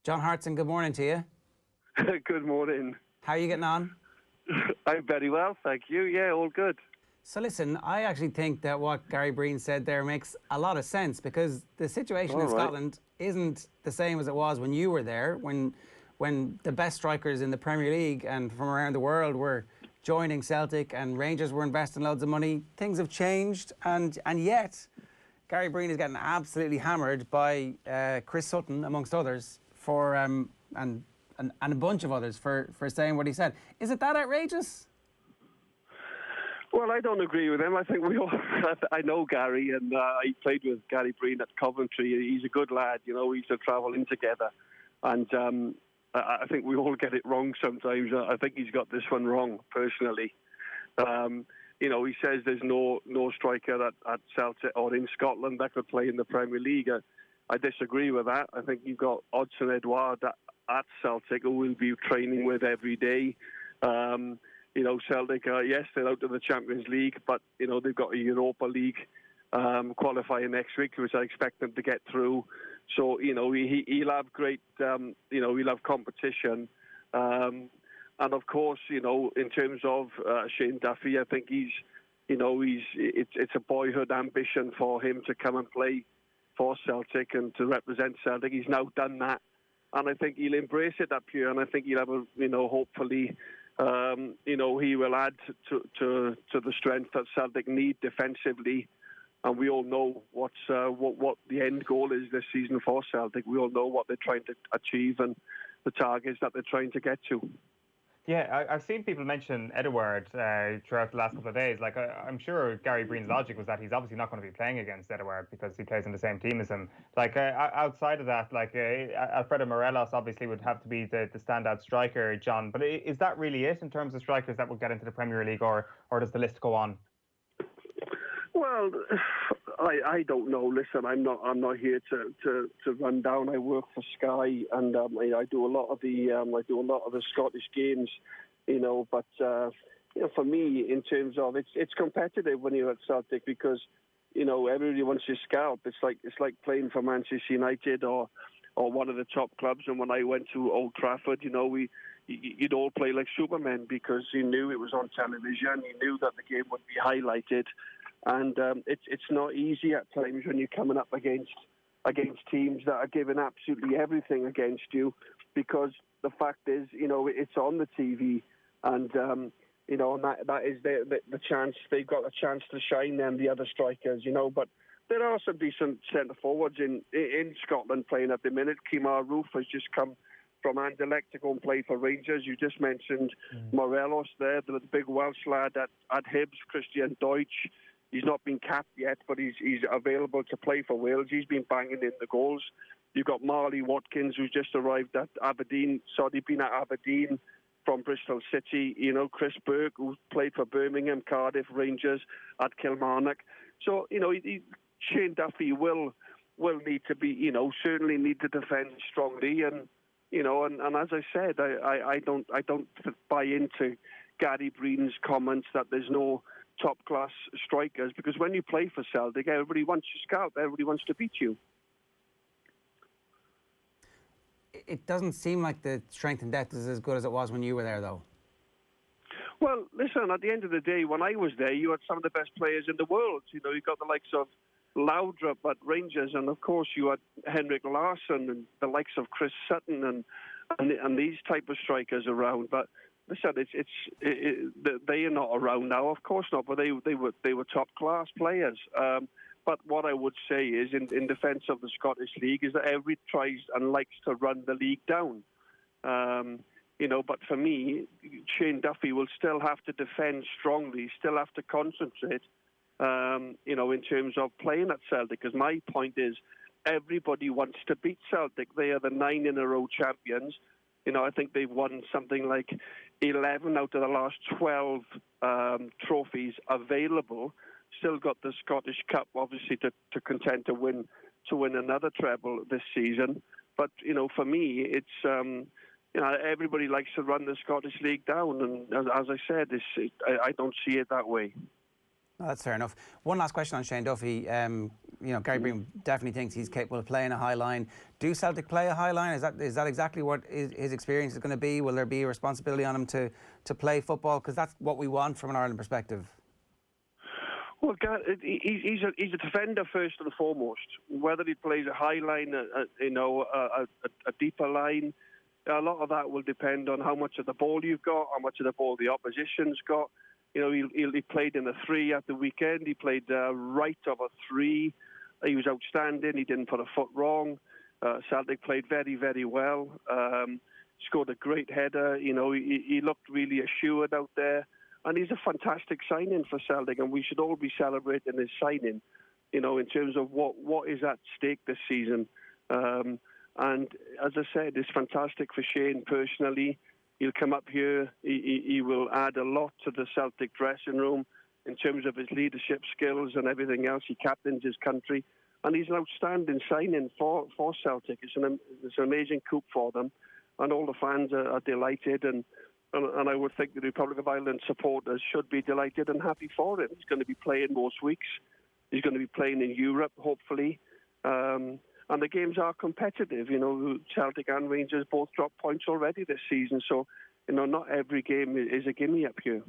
John Hartson, good morning to you. Good morning. How are you getting on? I'm very well, thank you. Yeah, all good. So listen, I actually think that what Gary Breen said there makes a lot of sense, because the situation in Scotland isn't the same as it was when you were there, when the best strikers in the Premier League and from around the world were joining Celtic and Rangers were investing loads of money. Things have changed, and yet Gary Breen is getting absolutely hammered by Chris Sutton, amongst others, for and a bunch of others for saying what he said. Is it that outrageous? Well, I don't agree with him. I think we all. I know Gary, and I played with Gary Breen at Coventry. He's a good lad, you know. We used to travel in together, and I think we all get it wrong sometimes. I think he's got this one wrong, personally. You know, he says there's no striker at Celtic or in Scotland that could play in the Premier League. I disagree with that. I think you've got Odsonne Edouard at Celtic, who we'll be training with every day. You know, Celtic, yes, they're out of the Champions League, but, you know, they've got a Europa League qualifying next week, which I expect them to get through. So, you know, he'll have great, you know, he'll have competition. And, of course, you know, in terms of Shane Duffy, I think it's a boyhood ambition for him to come and play for Celtic and to represent Celtic. He's now done that. And I think he'll embrace it up here, and I think he'll have a, you know, hopefully, you know, he will add to the strength that Celtic need defensively. And we all know what the end goal is this season for Celtic. We all know what they're trying to achieve and the targets that they're trying to get to. Yeah, I've seen people mention Edouard throughout the last couple of days. Like, I'm sure Gary Breen's logic was that he's obviously not going to be playing against Edouard because he plays in the same team as him. Like, outside of that, like, Alfredo Morelos obviously would have to be the standout striker, John. But is that really it in terms of strikers that will get into the Premier League, or does the list go on? Well, I don't know. Listen, I'm not here to run down. I work for Sky, and I do a lot of the Scottish games, you know. But you know, for me, in terms of it's competitive when you're at Celtic, because, you know, everybody wants your scalp. It's like playing for Manchester United or one of the top clubs. And when I went to Old Trafford, you know, you'd all play like supermen because you knew it was on television. You knew that the game would be highlighted. And it's not easy at times when you're coming up against teams that are giving absolutely everything against you, because the fact is, you know, it's on the TV, and you know, and that is the chance. They've got a chance to shine, them, the other strikers, you know. But there are some decent centre forwards in Scotland playing at the minute. Kemar Roof has just come from Anderlecht to go and play for Rangers. You just mentioned Morelos there, the big Welsh lad at Hibs, Christian Deutsch. He's not been capped yet, but he's available to play for Wales. He's been banging in the goals. You've got Marley Watkins, who's just arrived at Aberdeen. He's been at Aberdeen from Bristol City. You know, Chris Burke, who played for Birmingham, Cardiff, Rangers, at Kilmarnock. So, you know, Shane Duffy will need to be, you know, certainly need to defend strongly. And, you know, and as I said, I don't buy into Gary Breen's comments that there's no top-class strikers, because when you play for Celtic, everybody wants your scalp, everybody wants to beat you. It doesn't seem like the strength and depth is as good as it was when you were there, though. Well, listen, at the end of the day, when I was there, you had some of the best players in the world. You know, you got the likes of Laudrup at Rangers, and of course you had Henrik Larsson and the likes of Chris Sutton and these type of strikers around. But listen, they are not around now, of course not. But they were top class players. But what I would say is, in defence of the Scottish League, is that everybody tries and likes to run the league down. You know, but for me, Shane Duffy will still have to defend strongly, still have to concentrate. You know, in terms of playing at Celtic, because my point is, everybody wants to beat Celtic. They are the 9-in-a-row champions. You know, I think they've won something like 11 out of the last 12 trophies available. Still got the Scottish Cup, obviously, to contend to win another treble this season. But, you know, for me, it's, you know, everybody likes to run the Scottish League down. And as I said, I don't see it that way. Oh, that's fair enough. One last question on Shane Duffy. Gary Breen definitely thinks he's capable of playing a high line. Do Celtic play a high line? Is that exactly what his experience is going to be? Will there be a responsibility on him to play football? Because that's what we want from an Ireland perspective. Well, he's a defender first and foremost. Whether he plays a high line, a deeper line, a lot of that will depend on how much of the ball you've got, how much of the ball the opposition's got. He played in a 3 at the weekend. He played right of a 3. He was outstanding. He didn't put a foot wrong. Celtic played very, very well. Scored a great header. He looked really assured out there. And he's a fantastic signing for Celtic, and we should all be celebrating his signing, in terms of what is at stake this season. And as I said, it's fantastic for Shane personally. He'll come up here. He will add a lot to the Celtic dressing room in terms of his leadership skills and everything else. He captains his country, and he's an outstanding signing for Celtic. It's an amazing coup for them, and all the fans are delighted. And I would think the Republic of Ireland supporters should be delighted and happy for him. He's going to be playing most weeks. He's going to be playing in Europe, hopefully. And the games are competitive. Celtic and Rangers both dropped points already this season. So, not every game is a gimme up here.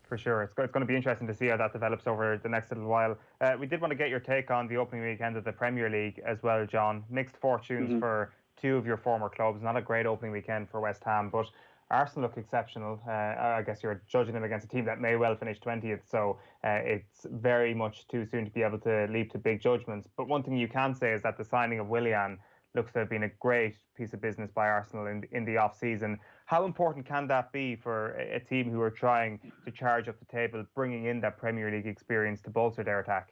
For sure. It's going to be interesting to see how that develops over the next little while. We did want to get your take on the opening weekend of the Premier League as well, John. Mixed fortunes for two of your former clubs. Not a great opening weekend for West Ham, but Arsenal look exceptional. I guess you're judging them against a team that may well finish 20th, so it's very much too soon to be able to leap to big judgments. But one thing you can say is that the signing of Willian looks to have been a great piece of business by Arsenal in the off-season. How important can that be for a team who are trying to charge up the table, bringing in that Premier League experience to bolster their attack?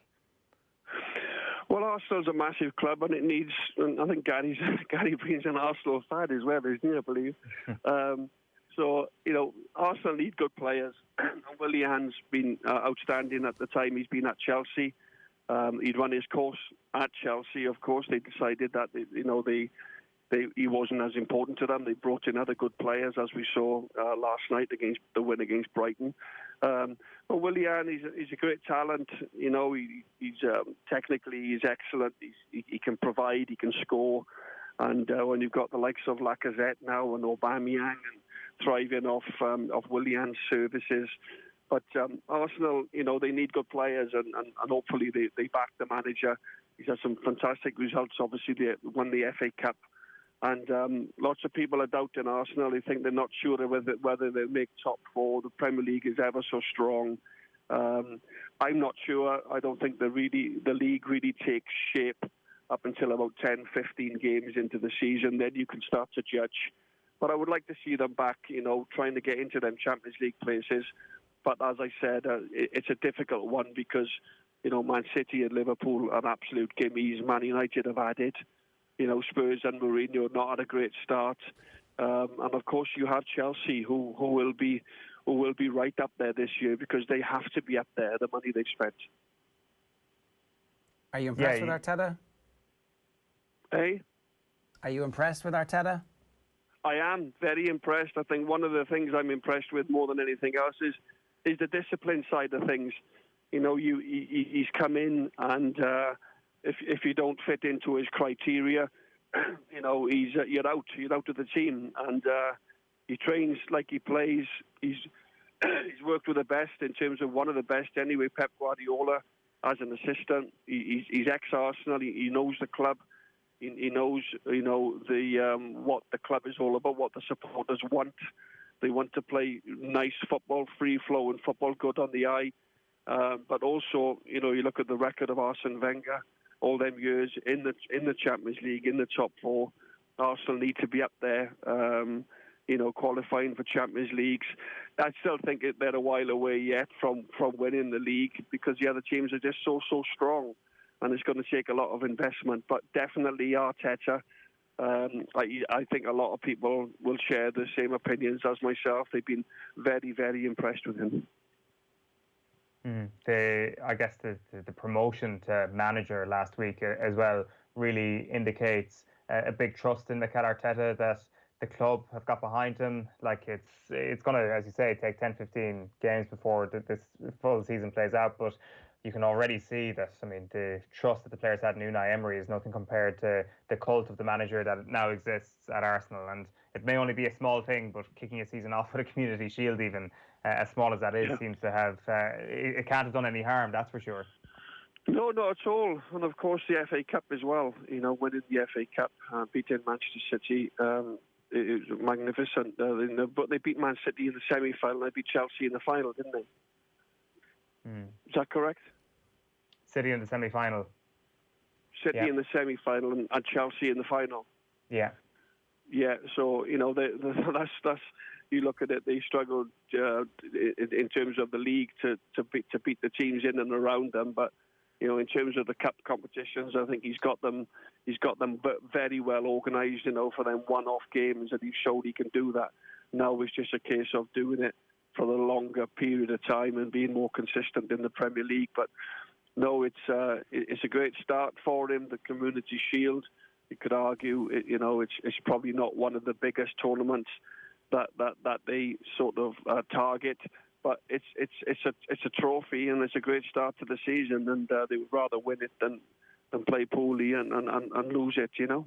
Well, Arsenal's a massive club, and it needs. And I think Gary Breen's an Arsenal fan as well, isn't he? I believe. So Arsenal need good players. Willian's been outstanding at the time he's been at Chelsea. He'd run his course at Chelsea. Of course, they decided that he wasn't as important to them. They brought in other good players, as we saw last night against the win against Brighton. But Willian, he's a great talent. He's technically he's excellent. He can provide. He can score. And when you've got the likes of Lacazette now and Aubameyang and thriving off Willian's services. But Arsenal, they need good players, and hopefully they back the manager. He's had some fantastic results. Obviously, they won the FA Cup. And lots of people are doubting Arsenal. They think they're not sure whether they'll make top 4. The Premier League is ever so strong. I'm not sure. I don't think the league really takes shape up until about 10, 15 games into the season. Then you can start to judge. But I would like to see them back, trying to get into them Champions League places. But as I said, it's a difficult one because, Man City and Liverpool are absolute gimmies. Man United have added. Spurs and Mourinho not had a great start, and of course you have Chelsea, who will be right up there this year because they have to be up there. The money they've spent. Are you impressed with Arteta? Hey, are you impressed with Arteta? I am very impressed. I think one of the things I'm impressed with more than anything else is the discipline side of things. He's come in and. If you don't fit into his criteria, you're out of the team. And he trains like he plays. He's worked with the best in terms of one of the best anyway. Pep Guardiola as an assistant. He's ex-Arsenal. He knows the club. He knows what the club is all about. What the supporters want. They want to play nice football, free flow, and football good on the eye. But also, you look at the record of Arsene Wenger. All them years in the Champions League, in the top 4, Arsenal need to be up there, qualifying for Champions Leagues. I still think they're a while away yet from winning the league because the other teams are just so strong, and it's going to take a lot of investment. But definitely Arteta, I think a lot of people will share the same opinions as myself. They've been very, very impressed with him. I guess the promotion to manager last week as well really indicates a big trust in Mikel Arteta, that the club have got behind him. Like it's going to, as you say, take 10, 15 games before this full season plays out. But you can already see that, I mean, the trust that the players had in Unai Emery is nothing compared to the cult of the manager that now exists at Arsenal. And it may only be a small thing, but kicking a season off with a Community Shield, even as small as that is, seems to have, it can't have done any harm, that's for sure. No, not at all. And of course the FA Cup as well. You know, winning the FA Cup, beating Manchester City, it was magnificent. But they beat Man City in the semi-final. They beat Chelsea in the final, didn't they? Is that correct? City in the semi-final. City in the semi-final and Chelsea in the final. Yeah. Yeah. So you know, that's you look at it. They struggled in terms of the league to beat the teams in and around them, but you know, in terms of the cup competitions, I think he's got them very well organised. You know, for them one-off games, and he showed he can do that. Now it's just a case of doing it for a longer period of time and being more consistent in the Premier League. But no, it's a great start for him. The Community Shield, you could argue, you know, it's probably not one of the biggest tournaments that they sort of target. But it's a trophy, and it's a great start to the season, and they would rather win it than play poorly and lose it, you know.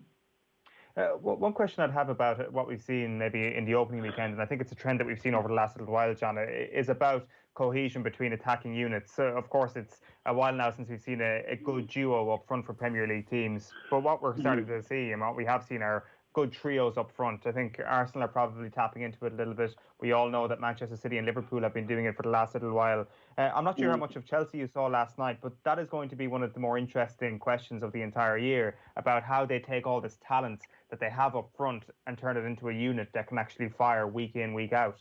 One question I'd have about what we've seen maybe in the opening weekend, and I think it's a trend that we've seen over the last little while, John, is about cohesion between attacking units. So, of course, it's a while now since we've seen a good duo up front for Premier League teams. But what we're starting to see and what we have seen are good trios up front. I think Arsenal are probably tapping into it a little bit. We all know that Manchester City and Liverpool have been doing it for the last little while. I'm not sure how much of Chelsea you saw last night, but that is going to be one of the more interesting questions of the entire year, about how they take all this talent that they have up front and turn it into a unit that can actually fire week in, week out.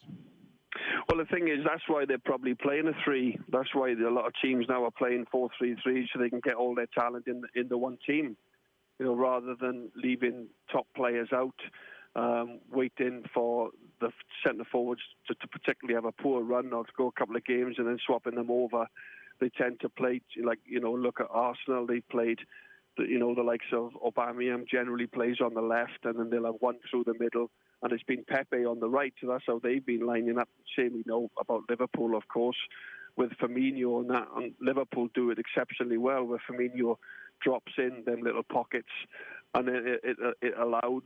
Well, the thing is, that's why they're probably playing a 3. That's why a lot of teams now are playing 4-3-3, so they can get all their talent in the one team. You know, rather than leaving top players out, waiting for the centre forwards to particularly have a poor run or to go a couple of games and then swapping them over. They tend to play, like, you know, look at Arsenal. They played, the likes of Aubameyang generally plays on the left, and then they'll have one through the middle, and it's been Pepe on the right. So that's how they've been lining up. Same we know about Liverpool, of course, with Firmino and that. And Liverpool do it exceptionally well, where Firmino drops in them little pockets, and it allows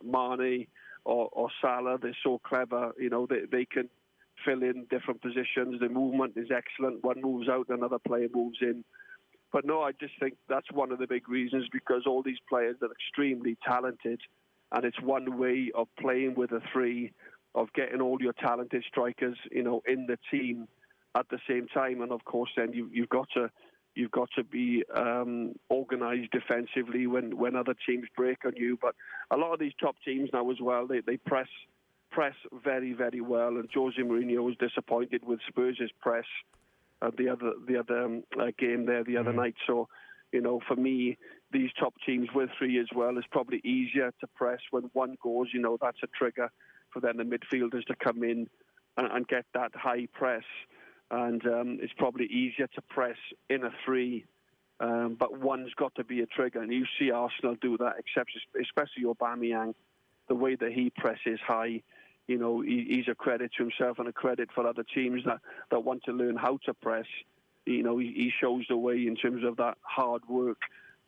Mane or Salah. They're so clever, you know. They can fill in different positions. The movement is excellent. One moves out, another player moves in. But no, I just think that's one of the big reasons, because all these players are extremely talented, and it's one way of playing with a 3, of getting all your talented strikers, you know, in the team at the same time. And of course, then you've got to be organised defensively when other teams break on you. But a lot of these top teams now as well, they press very, very well. And Jose Mourinho was disappointed with Spurs' press the other game there the other night. So, you know, for me, these top teams with 3 as well is probably easier to press. When one goes, you know, that's a trigger for then the midfielders to come in and get that high press. And it's probably easier to press in a 3, but one's got to be a trigger. And you see Arsenal do that, especially Aubameyang, the way that he presses high. You know, he's a credit to himself and a credit for other teams that want to learn how to press. You know, he shows the way in terms of that hard work,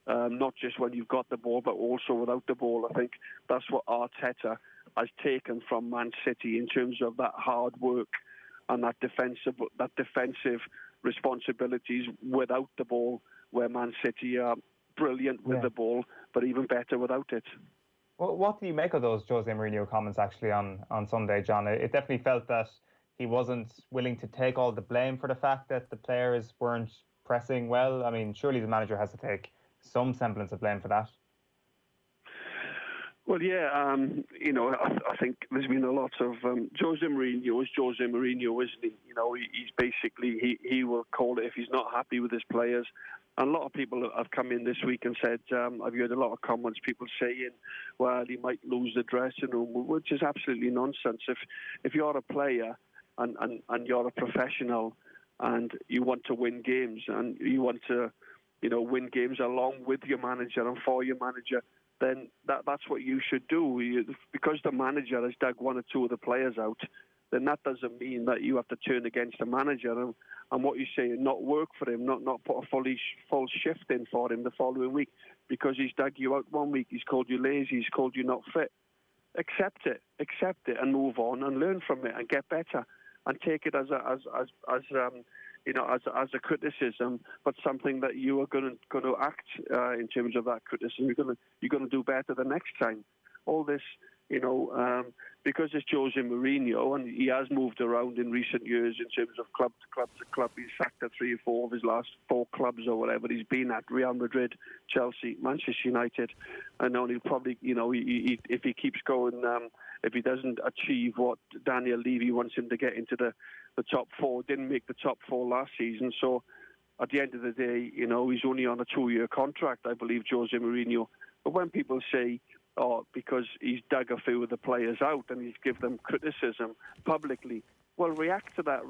not just when you've got the ball, but also without the ball. I think that's what Arteta has taken from Man City in terms of that hard work and that defensive responsibilities without the ball, where Man City are brilliant with the ball, but even better without it. Well, what do you make of those Jose Mourinho comments actually on Sunday, John? It definitely felt that he wasn't willing to take all the blame for the fact that the players weren't pressing well. I mean, surely the manager has to take some semblance of blame for that. Well, yeah, you know, I think there's been a lot of Jose Mourinho is Jose Mourinho, isn't he? You know, he's basically, he will call it if he's not happy with his players. And a lot of people have come in this week and said, I've heard a lot of comments, people saying, well, he might lose the dressing room, which is absolutely nonsense. If you're a player and you're a professional and you want to win games and you want to, you know, win games along with your manager and for your manager, then that's what you should do. Because the manager has dug one or two of the players out, then that doesn't mean that you have to turn against the manager and what you say, not work for him, not put a full shift in for him the following week because he's dug you out one week, he's called you lazy, he's called you not fit. Accept it, and move on and learn from it and get better and take it as a criticism, but something that you are going to act in terms of that criticism. You're going to do better the next time. All this, because it's Jose Mourinho and he has moved around in recent years in terms of club to club to club. He's sacked at 3 or 4 of his last 4 clubs or whatever he's been at: Real Madrid, Chelsea, Manchester United. And then he'll probably, if he keeps going, if he doesn't achieve what Daniel Levy wants him to get into the top 4, didn't make the top 4 last season. So at the end of the day, he's only on a 2-year contract, I believe, Jose Mourinho. But when people say, because he's dug a few of the players out and he's given them criticism publicly, well, react to that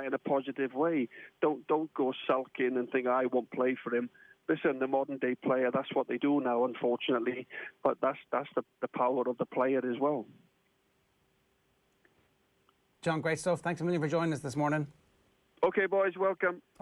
in a positive way. Don't go sulking and think, I won't play for him. Listen, the modern day player, that's what they do now, unfortunately. But that's the power of the player as well. John, great stuff. Thanks a million for joining us this morning. Okay, boys, welcome.